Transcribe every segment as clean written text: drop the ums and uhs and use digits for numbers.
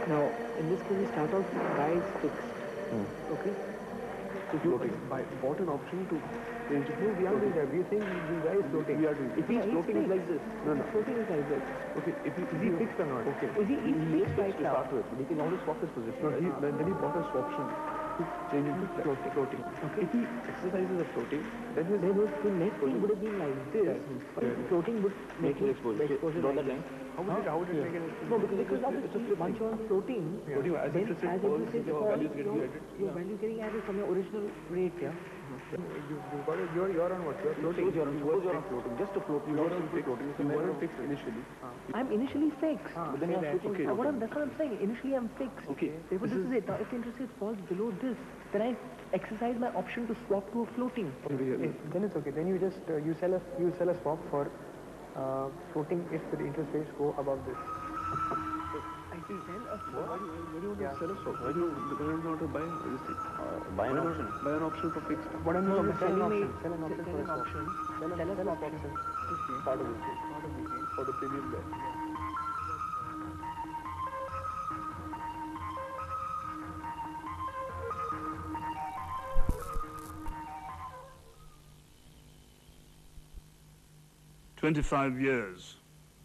Now, in this case, we start off guys fixed. Okay? So if you bought an option to change it. No, we are doing that. We are saying the guy is floating. We are doing. If he's floating, it's like this. No. Floating is like this. Okay, is he fixed or not? Okay. Is he fixed right to now? start with? He can always swap his position. No, Right? then he bought a swaption to change it to floating. Okay. If he exercises the floating, then his next thing would have been like this. Floating would make his exposure. Draw that line. How would it make an exposure? No, because obviously once you're on floating, then as interest rate falls, your value is getting added. Your value is getting added from your original rate, yeah. You're on what? You're floating. Suppose you're on floating. Just a float. You weren't floating. You weren't fixed initially. I'm initially fixed. But then you're floating. That's what I'm saying. Initially I'm fixed. Okay. Therefore this is it. Now if the interest rate falls below this, then I exercise my option to swap to a floating. Then it's okay. Then you just you sell a swap for floating if the interest rates go above this. I see. Then a swap. Why do you want to sell a swap? Why do you want to buy this thing? Buy an option. Buy an option for fixed. What I'm saying is Sell an option. Sell an option for a swap. Sell a swap option. Part of the game. For the premium guy. 25 years,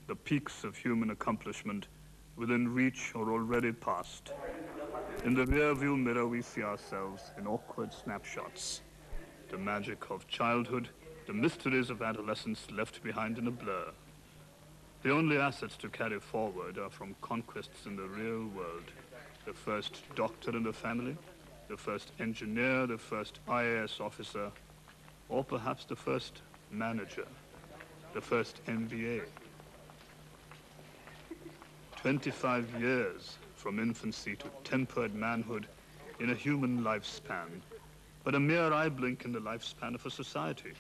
the peaks of human accomplishment within reach or already past. In the rear-view mirror, we see ourselves in awkward snapshots. The magic of childhood, the mysteries of adolescence left behind in a blur. The only assets to carry forward are from conquests in the real world. The first doctor in the family, the first engineer, the first IAS officer, or perhaps the first manager, the first MBA. 25 years from infancy to tempered manhood in a human lifespan, but a mere eye blink in the lifespan of a society,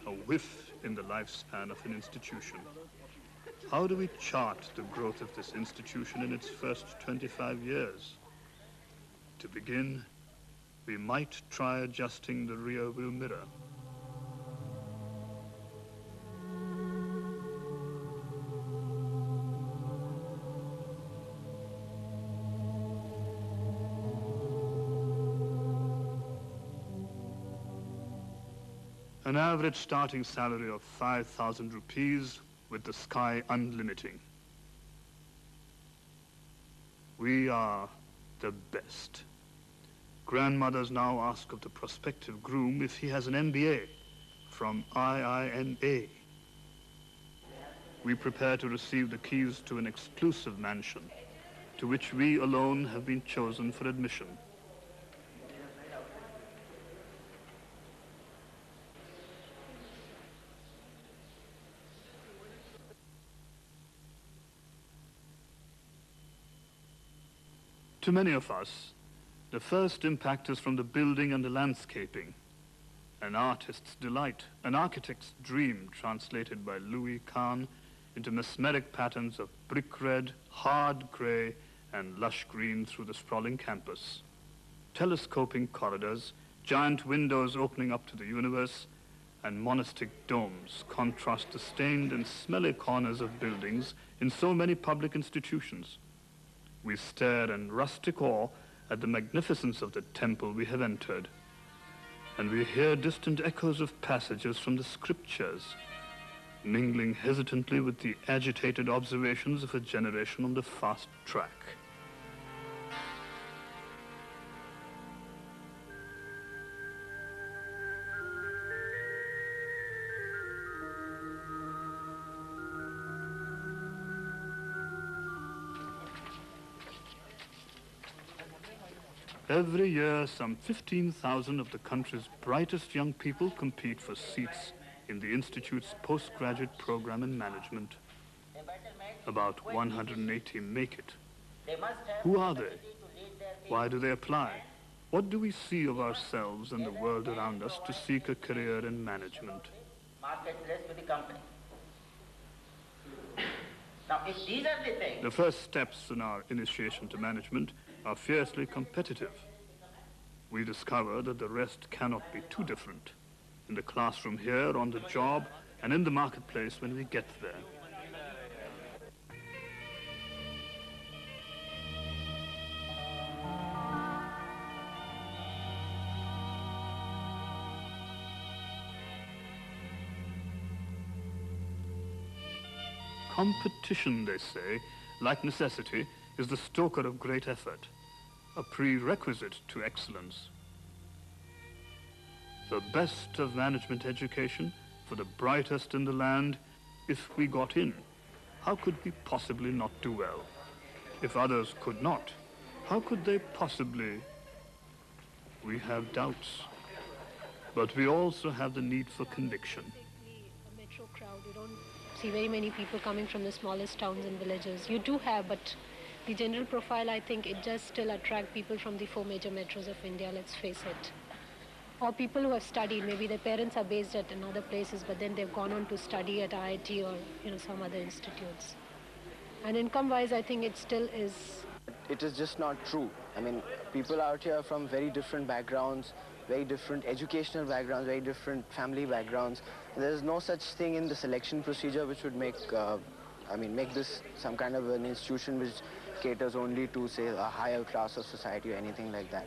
a whiff in the lifespan of an institution. How do we chart the growth of this institution in its first 25 years? To begin, we might try adjusting the rear-view mirror. An average starting salary of 5,000 rupees with the sky unlimiting. We are the best. Grandmothers now ask of the prospective groom if he has an MBA from IIMA. We prepare to receive the keys to an exclusive mansion to which we alone have been chosen for admission. To many of us, the first impact is from the building and the landscaping. An artist's delight, an architect's dream translated by Louis Kahn into mesmeric patterns of brick red, hard gray, and lush green through the sprawling campus. Telescoping corridors, giant windows opening up to the universe, and monastic domes contrast the stained and smelly corners of buildings in so many public institutions. We stare in rustic awe at the magnificence of the temple we have entered, and we hear distant echoes of passages from the scriptures, mingling hesitantly with the agitated observations of a generation on the fast track. Every year, some 15,000 of the country's brightest young people compete for seats in the Institute's postgraduate program in management. About 180 make it. Who are they? Why do they apply? What do we see of ourselves and the world around us to seek a career in management? Now, if these are the things... The first steps in our initiation to management are fiercely competitive. We discover that the rest cannot be too different. In the classroom here, on the job, and in the marketplace when we get there. competition, they say, like necessity, is the stoker of great effort, a prerequisite to excellence. The best of management education for the brightest in the land, if we got in, how could we possibly not do well? If others could not, how could they possibly? We have doubts, but we also have the need for conviction. A metro crowd, you don't see very many people coming from the smallest towns and villages. You do have, but the general profile, I think, it just still attracts people from the 4 major metros of India, let's face it. Or people who have studied, maybe their parents are based at another places, but then they've gone on to study at IIT or some other institutes. And income-wise, I think it still is. It is just not true. I mean, people out here from very different backgrounds, very different educational backgrounds, very different family backgrounds. There's no such thing in the selection procedure which would make, make this some kind of an institution which caters only to, say, a higher class of society or anything like that.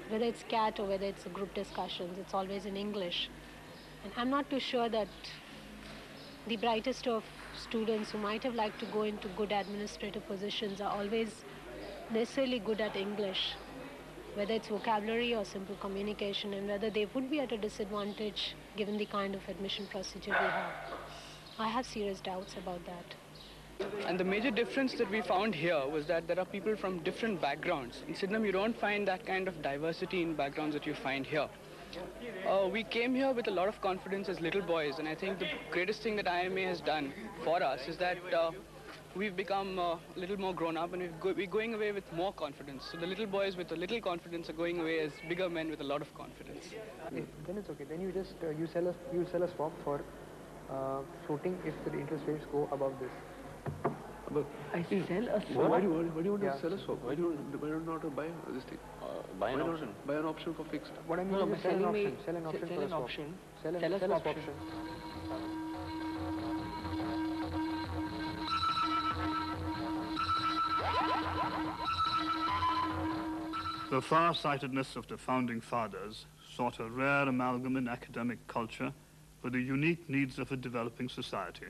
Whether it's CAT or whether it's a group discussions, it's always in English. And I'm not too sure that the brightest of students who might have liked to go into good administrative positions are always necessarily good at English, whether it's vocabulary or simple communication, and whether they would be at a disadvantage given the kind of admission procedure we have. I have serious doubts about that. And the major difference that we found here was that there are people from different backgrounds. In Sydenham, you don't find that kind of diversity in backgrounds that you find here. We came here with a lot of confidence as little boys, and I think the greatest thing that IIMA has done for us is that we've become a little more grown up, and we're going away with more confidence. So the little boys with a little confidence are going away as bigger men with a lot of confidence. Then it's okay. Then you just you sell a swap for floating if the interest rates go above this. But I sell a swap. Why do you want to sell a swap? Why do you not buy this thing? Buy an option. Buy an option for fixed. What I mean is sell an option. Sell an option for a swap. Sell a swap option. The far-sightedness of the founding fathers sought a rare amalgam in academic culture for the unique needs of a developing society.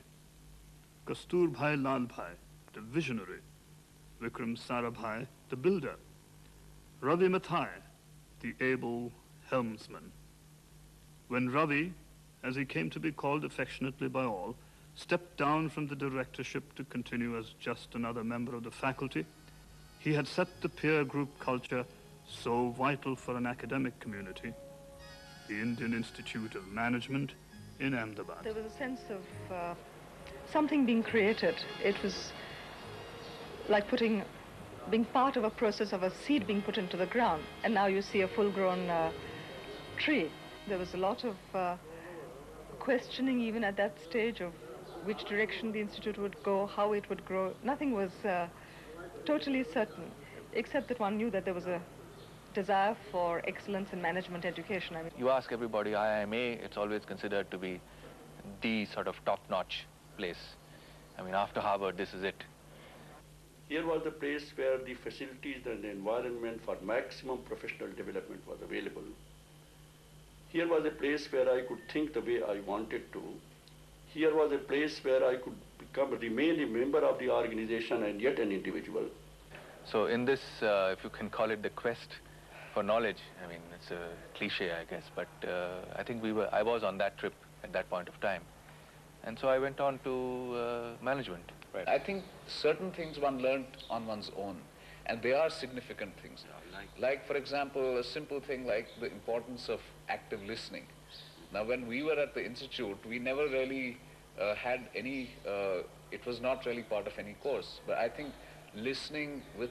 Kasturbhai Lalbhai, the visionary, Vikram Sarabhai, the builder, Ravi Mathai, the able helmsman. When Ravi, as he came to be called affectionately by all, stepped down from the directorship to continue as just another member of the faculty, he had set the peer group culture so vital for an academic community, the Indian Institute of Management in Ahmedabad. There was a sense of something being created. It was like being part of a process of a seed being put into the ground, and now you see a full-grown tree. There was a lot of questioning even at that stage of which direction the institute would go, how it would grow. Nothing was totally certain, except that one knew that there was a desire for excellence in management education. I mean, you ask everybody, IIMA, it's always considered to be the sort of top-notch place. I mean, after Harvard, this is it. Here was the place where the facilities and the environment for maximum professional development was available. Here was a place where I could think the way I wanted to. Here was a place where I could remain a member of the organization and yet an individual. So in this, if you can call it the quest for knowledge, I mean, it's a cliche, I guess, but I think I was on that trip at that point of time. And so I went on to management. Right. I think certain things one learned on one's own, and they are significant things. Like, for example, a simple thing like the importance of active listening. Now, when we were at the institute, we never really had any, it was not really part of any course. But I think listening with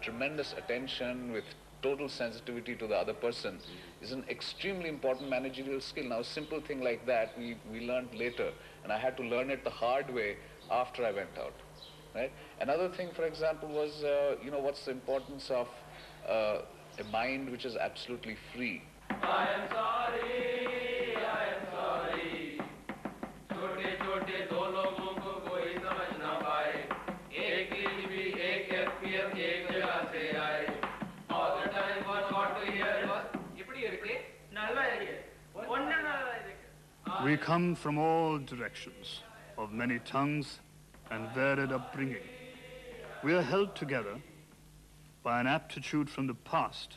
tremendous attention, with total sensitivity to the other person is an extremely important managerial skill. Now, a simple thing like that we learned later, and I had to learn it the hard way after I went out. Right? Another thing, for example, was, what's the importance of a mind which is absolutely free. I am sorry, I am sorry. छोटे छोटे दो लोगों को कोई समझ ना पाए. एक लिपि, एक FPF, एक जगह से आए. All the time was got to hear was இப்படி இருக்கு, நல்லா இருக்கு. ஒண்ணு நல்லா இருக்கு. We come from all directions, of many tongues and varied upbringing. We are held together by an aptitude from the past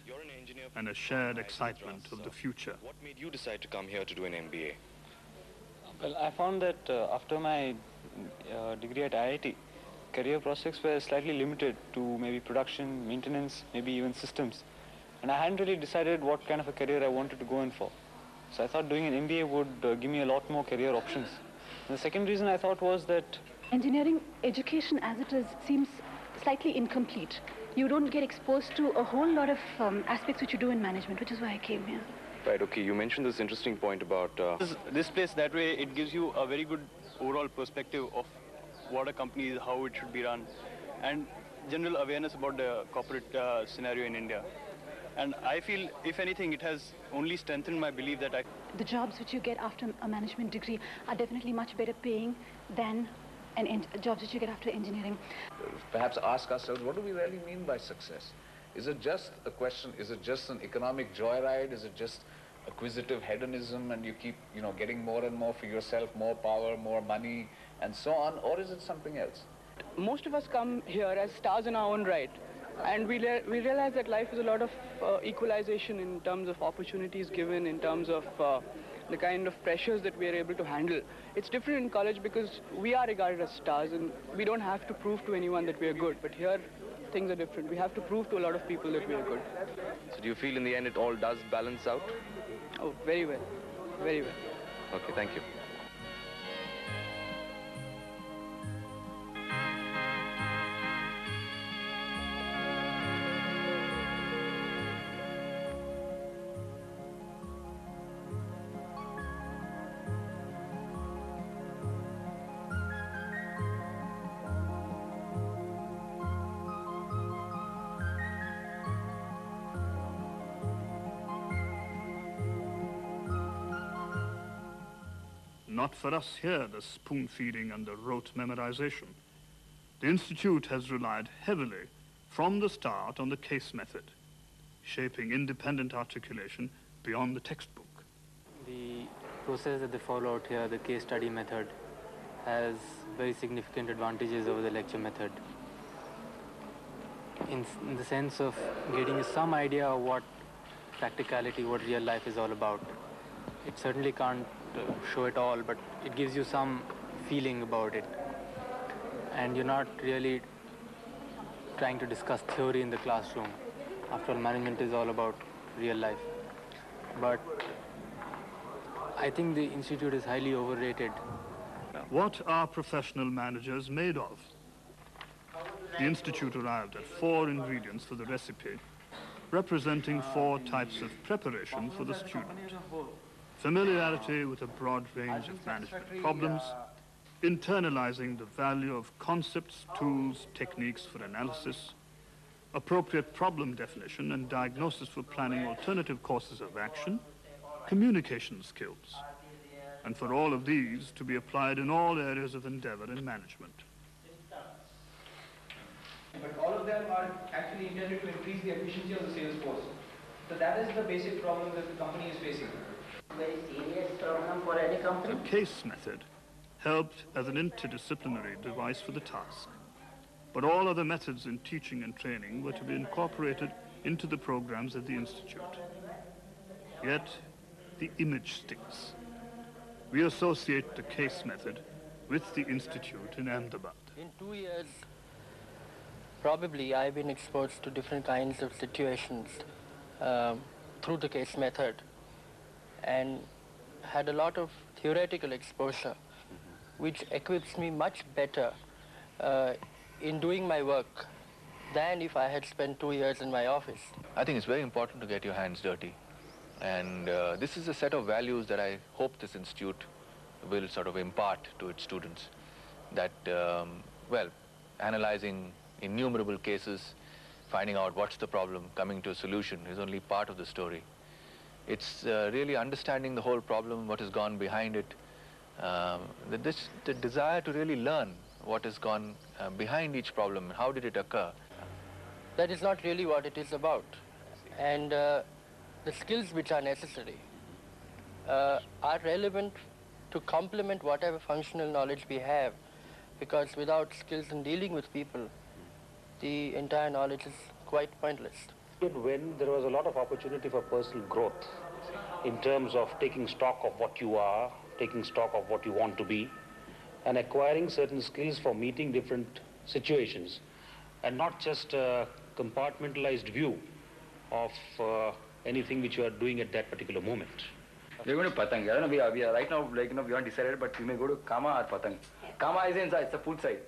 and a shared excitement of the future. What made you decide to come here to do an MBA? Well, I found that after my degree at IIT, career prospects were slightly limited to maybe production, maintenance, maybe even systems. And I hadn't really decided what kind of a career I wanted to go in for. So I thought doing an MBA would give me a lot more career options. And the second reason I thought was that engineering education as it is seems slightly incomplete. You don't get exposed to a whole lot of aspects which you do in management, which is why I came here. Right, okay, you mentioned this interesting point about... This place, that way, it gives you a very good overall perspective of what a company is, how it should be run, and general awareness about the corporate scenario in India. And I feel, if anything, it has only strengthened my belief that the jobs which you get after a management degree are definitely much better paying than jobs which you get after engineering. Perhaps ask ourselves, what do we really mean by success? Is it just a question, is it just an economic joyride? Is it just acquisitive hedonism and you keep, getting more and more for yourself, more power, more money, and so on? Or is it something else? Most of us come here as stars in our own right. And we realize that life is a lot of equalization in terms of opportunities given, in terms of the kind of pressures that we are able to handle. It's different in college because we are regarded as stars and we don't have to prove to anyone that we are good. But here, things are different. We have to prove to a lot of people that we are good. So do you feel in the end it all does balance out? Oh, very well. Very well. Okay, thank you. Not for us here, the spoon-feeding and the rote memorization. The Institute has relied heavily from the start on the case method, shaping independent articulation beyond the textbook. The process that they follow out here, the case study method, has very significant advantages over the lecture method. In the sense of getting some idea of what practicality, what real life is all about. It certainly can't show it all, but it gives you some feeling about it. And you're not really trying to discuss theory in the classroom. After all, management is all about real life. But I think the Institute is highly overrated. What are professional managers made of? The Institute arrived at 4 ingredients for the recipe, representing 4 types of preparation for the student. Familiarity with a broad range of management problems, internalizing the value of concepts, tools, techniques for analysis, appropriate problem definition and diagnosis for planning alternative courses of action, communication skills, and for all of these to be applied in all areas of endeavor in management. But all of them are actually intended to increase the efficiency of the sales force. So that is the basic problem that the company is facing. Very serious problem for any company. The case method helped as an interdisciplinary device for the task. But all other methods in teaching and training were to be incorporated into the programs at the Institute. Yet, the image sticks. We associate the case method with the Institute in Ahmedabad. In 2 years, probably I've been exposed to different kinds of situations through the case method and had a lot of theoretical exposure, which equips me much better in doing my work than if I had spent 2 years in my office. I think it's very important to get your hands dirty. And this is a set of values that I hope this institute will sort of impart to its students. That, well, analyzing innumerable cases, finding out what's the problem, coming to a solution is only part of the story. It's really understanding the whole problem, what has gone behind it, the desire to really learn what has gone behind each problem, how did it occur. That is not really what it is about. And the skills which are necessary are relevant to complement whatever functional knowledge we have because without skills in dealing with people, the entire knowledge is quite pointless. When there was a lot of opportunity for personal growth in terms of taking stock of what you are, taking stock of what you want to be, and acquiring certain skills for meeting different situations, and not just a compartmentalized view of anything which you are doing at that particular moment. We're going to Patang. I don't know, we are right now, like, we haven't decided, but we may go to Kama or Patang. Kama is inside, it's a poolside.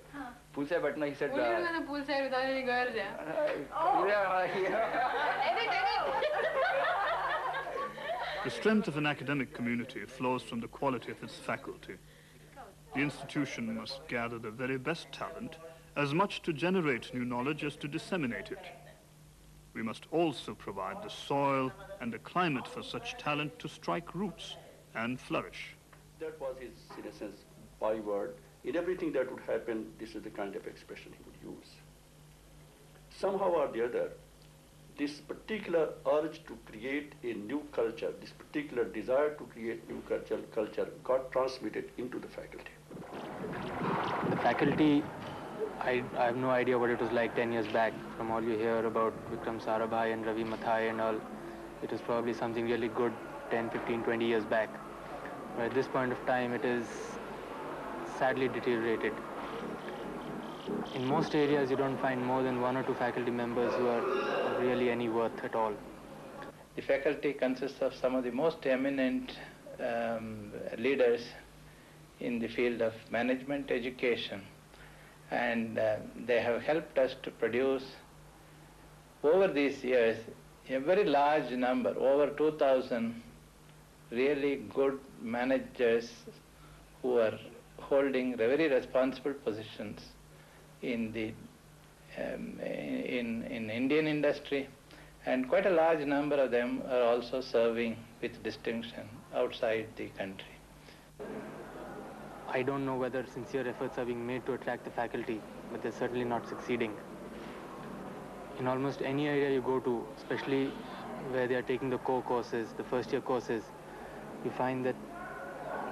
Poolside, but no, he said... Would you go to the poolside without any girls there? The strength of an academic community flows from the quality of its faculty. The institution must gather the very best talent, as much to generate new knowledge as to disseminate it. We must also provide the soil and the climate for such talent to strike roots and flourish. That was his, in a sense, byword. In everything that would happen, this is the kind of expression he would use. Somehow or the other, this particular urge to create a new culture, this particular desire to create new culture got transmitted into the faculty. The faculty, I have no idea what it was like 10 years back. From all you hear about Vikram Sarabhai and Ravi Mathai and all, it was probably something really good 10, 15, 20 years back. But at this point of time, it is sadly deteriorated. In most areas, you don't find more than 1 or 2 faculty members who are of really any worth at all. The faculty consists of some of the most eminent leaders in the field of management education, and they have helped us to produce over these years a very large number, over 2,000 really good managers who are holding very responsible positions in the in Indian industry, and quite a large number of them are also serving with distinction outside the country. I don't know whether sincere efforts are being made to attract the faculty, but they're certainly not succeeding. In almost any area you go to, especially where they are taking the core courses, the first-year courses, you find that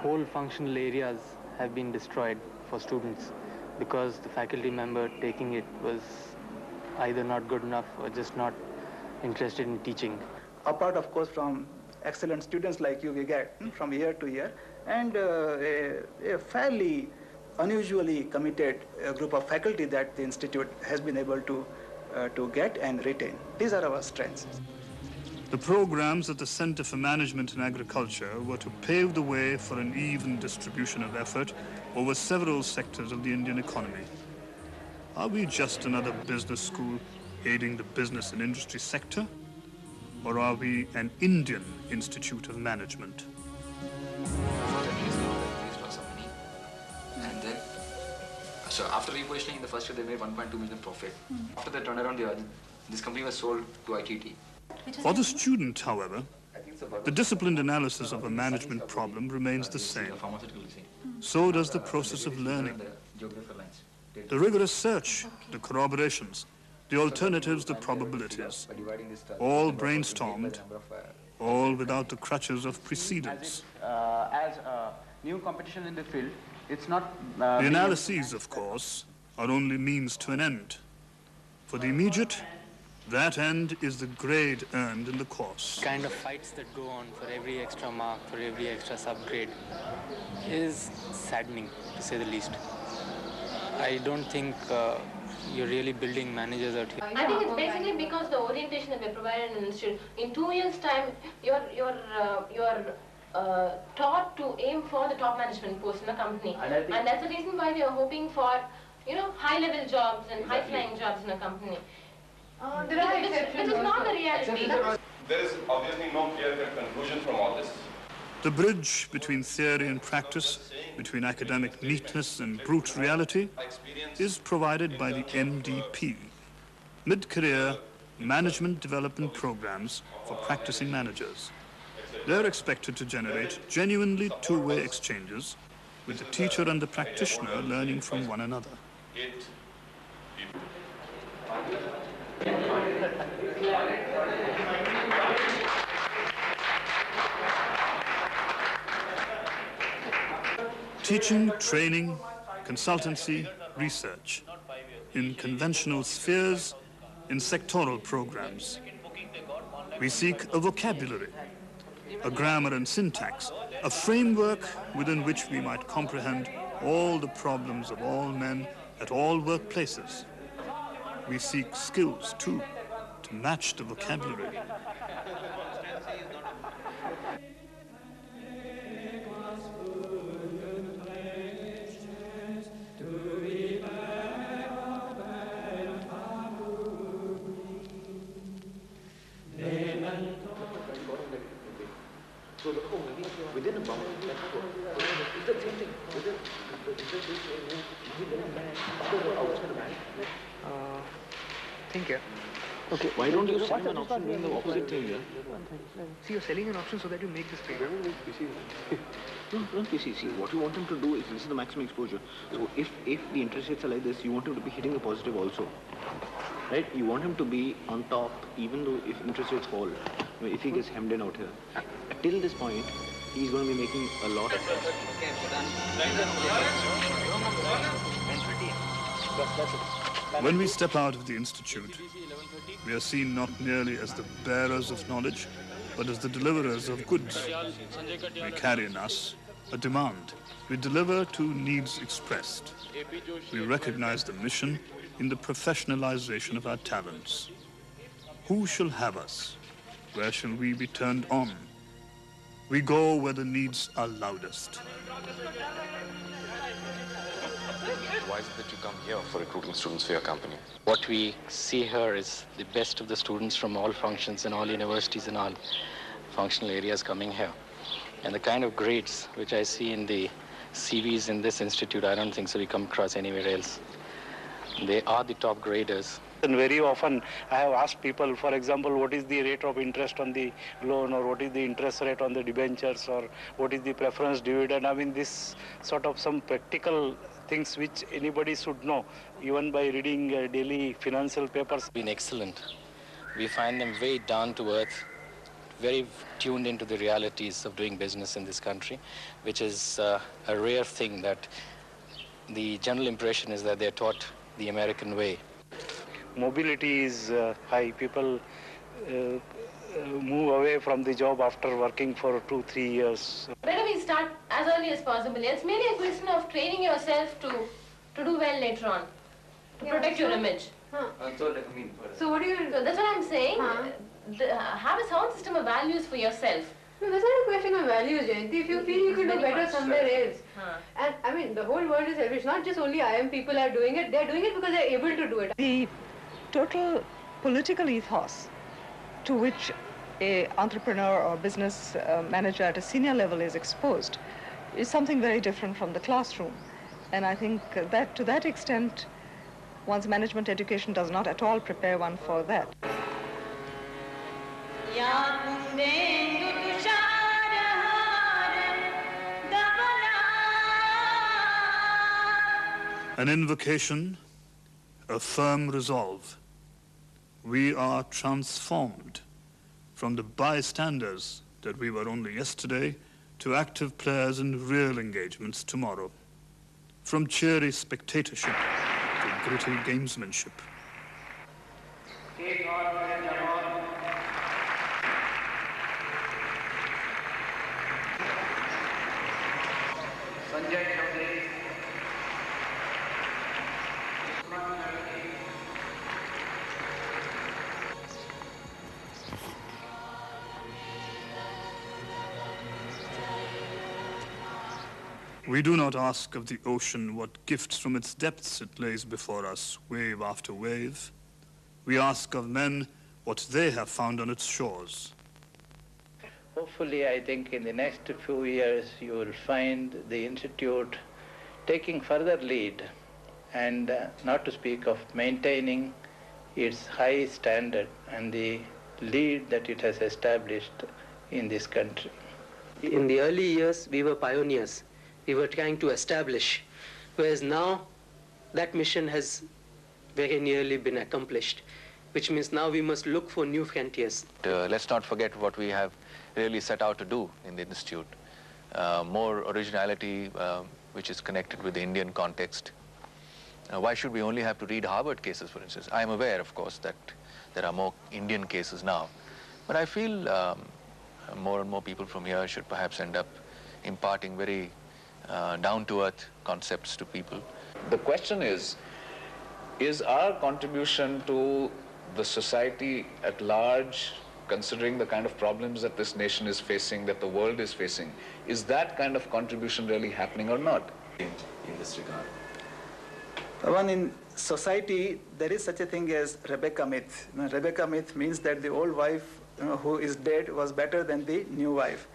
whole functional areas have been destroyed for students because the faculty member taking it was either not good enough or just not interested in teaching. Apart, of course, from excellent students like you we get from year to year, and a fairly unusually committed group of faculty that the institute has been able to get and retain. These are our strengths. The programs at the Center for Management in Agriculture were to pave the way for an even distribution of effort over several sectors of the Indian economy. Are we just another business school aiding the business and industry sector? Or are we an Indian Institute of Management? And then, so after repositioning in the first year, they made 1.2 million profit. After the turnaround, this company was sold to ITT. For the student, however, the disciplined analysis of a management problem remains the same. So does the process of learning. The rigorous search, the corroborations, the alternatives, the probabilities, all brainstormed, all without the crutches of precedence. As a new competition in the field, it's not... The analyses, of course, are only means to an end. For the immediate, that end is the grade earned in the course. Kind of fights that go on for every extra mark, for every extra subgrade is saddening, to say the least. I don't think you're really building managers out here. I think it's basically because the orientation that we're provided in the institute. In 2 years' time, you're taught to aim for the top management post in the company, and that's the reason why we are hoping for, high-level jobs and high-flying jobs in a company. There are Which is not the reality. There is obviously no clear-cut conclusion from all this. The bridge between theory and practice, between academic neatness and brute reality, is provided by the MDP, mid-career management development programs for practicing managers. They're expected to generate genuinely two-way exchanges with the teacher and the practitioner learning from one another. Teaching, training, consultancy, research, in conventional spheres, in sectoral programs. We seek a vocabulary, a grammar and syntax, a framework within which we might comprehend all the problems of all men at all workplaces. We seek skills, too, to match the vocabulary. So within a bound, it's the same thing. Within Think here. okay, why don't you sell an option doing the opposite thing here? See, you're selling an option so that you make this trade. No, see, what you want him to do is this is the maximum exposure. So if the interest rates are like this, you want him to be hitting the positive also. Right? You want him to be on top even though if interest rates fall. I mean, if he gets hemmed in out here. Till this point, he's going to be making a lot of sense. When we step out of the institute, we are seen not merely as the bearers of knowledge, but as the deliverers of goods. We carry in us a demand. We deliver to needs expressed. We recognize the mission in the professionalization of our talents. Who shall have us? Where shall we be turned on? We go where the needs are loudest. Why is it that you come here for recruiting students for your company? What we see here is the best of the students from all functions and all universities and all functional areas coming here. And the kind of grades which I see in the CVs in this institute, I don't think so we come across anywhere else. They are the top graders. And very often I have asked people, for example, what is the rate of interest on the loan, or what is the interest rate on the debentures, or what is the preference dividend. I mean, this sort of some practical things which anybody should know, even by reading daily financial papers. Been excellent. We find them very down to earth, very tuned into the realities of doing business in this country, which is a rare thing. That the general impression is that they're taught the American way. Mobility is high. People move away from the job after working for 2-3 years. Better we start as early as possible. It's merely a question of training yourself to do well later on, to protect your image. So what do you? So that's what I'm saying. Have a sound system of values for yourself. No, that's not a question of values, Jayanti. If you feel you can do better somewhere else. And I mean, the whole world is selfish. Not just only IIM people are doing it. They're doing it because they're able to do it. The total political ethos to which an entrepreneur or business manager at a senior level is exposed is something very different from the classroom. And I think that to that extent, one's management education does not at all prepare one for that. An invocation, a firm resolve. We are transformed from the bystanders that we were only yesterday to active players in real engagements tomorrow. From cheery spectatorship to gritty gamesmanship. We do not ask of the ocean what gifts from its depths it lays before us, wave after wave. We ask of men what they have found on its shores. Hopefully, I think in the next few years, you will find the Institute taking further lead, and not to speak of maintaining its high standard and the lead that it has established in this country. In the early years, we were pioneers. We were trying to establish, whereas now that mission has very nearly been accomplished, which means now we must look for new frontiers. Let's not forget what we have really set out to do in the Institute. More originality, which is connected with the Indian context. Why should we only have to read Harvard cases, for instance? I am aware, of course, that there are more Indian cases now, but I feel more and more people from here should perhaps end up imparting very down-to-earth concepts to people. The question is our contribution to the society at large, considering the kind of problems that this nation is facing, that the world is facing, is that kind of contribution really happening or not in this regard? One, in society, there is such a thing as Rebecca myth. Rebecca myth means that the old wife who is dead was better than the new wife.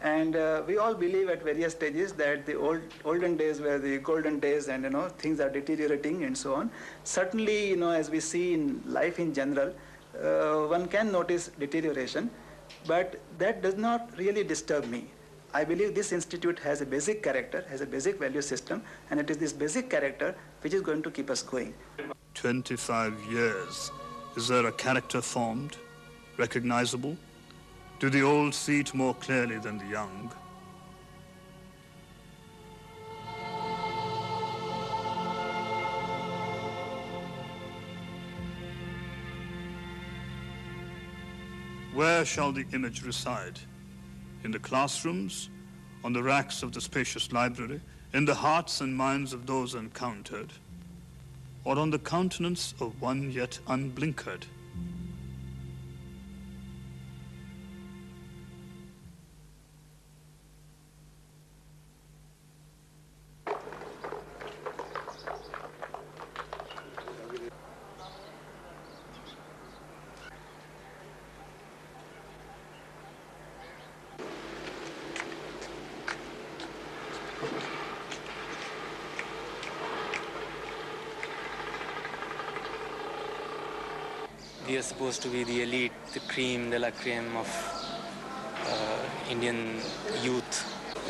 And we all believe at various stages that the olden days were the golden days, and things are deteriorating and so on. Certainly, as we see in life in general, one can notice deterioration, but that does not really disturb me. I believe this institute has a basic character, has a basic value system, and it is this basic character which is going to keep us going. 25 years. Is there a character formed, recognizable? Do the old see it more clearly than the young? Where shall the image reside? In the classrooms, on the racks of the spacious library, in the hearts and minds of those encountered, or on the countenance of one yet unblinkered? We are supposed to be the elite, the cream de la creme of Indian youth.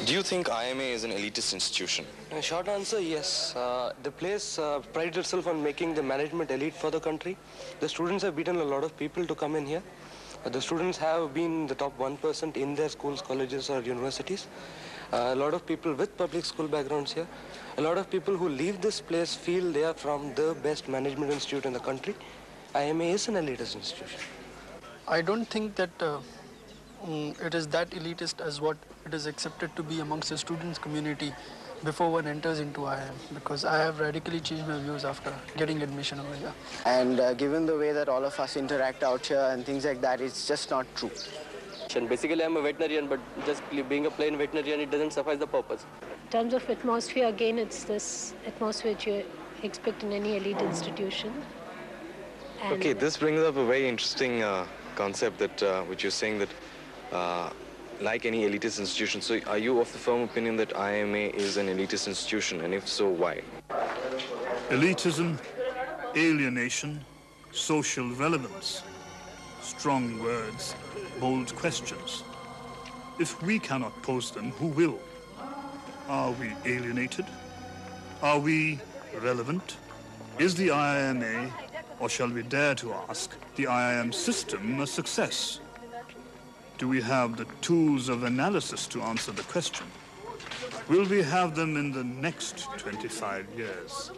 Do you think IIMA is an elitist institution? Short answer, yes. The place prides itself on making the management elite for the country. The students have beaten a lot of people to come in here. The students have been the top 1% in their schools, colleges or universities. A lot of people with public school backgrounds here. A lot of people who leave this place feel they are from the best management institute in the country. IIMA is an elitist institution. I don't think that it is that elitist as what it is accepted to be amongst the students community before one enters into IIM, because I have radically changed my views after getting admission over here. And given the way that all of us interact out here and things like that, it's just not true. And basically I'm a veterinarian, but just being a plain veterinarian, it doesn't suffice the purpose. In terms of atmosphere, again, it's this atmosphere that you expect in any elite institution. And okay, this brings up a very interesting concept that which you're saying that like any elitist institution. So are you of the firm opinion that IIMA is an elitist institution, and if so, why? Elitism, alienation, social relevance, strong words, bold questions. If we cannot pose them, who will? Are we alienated? Are we relevant? Is the IIMA, or shall we dare to ask, the IIM system a success? Do we have the tools of analysis to answer the question? Will we have them in the next 25 years?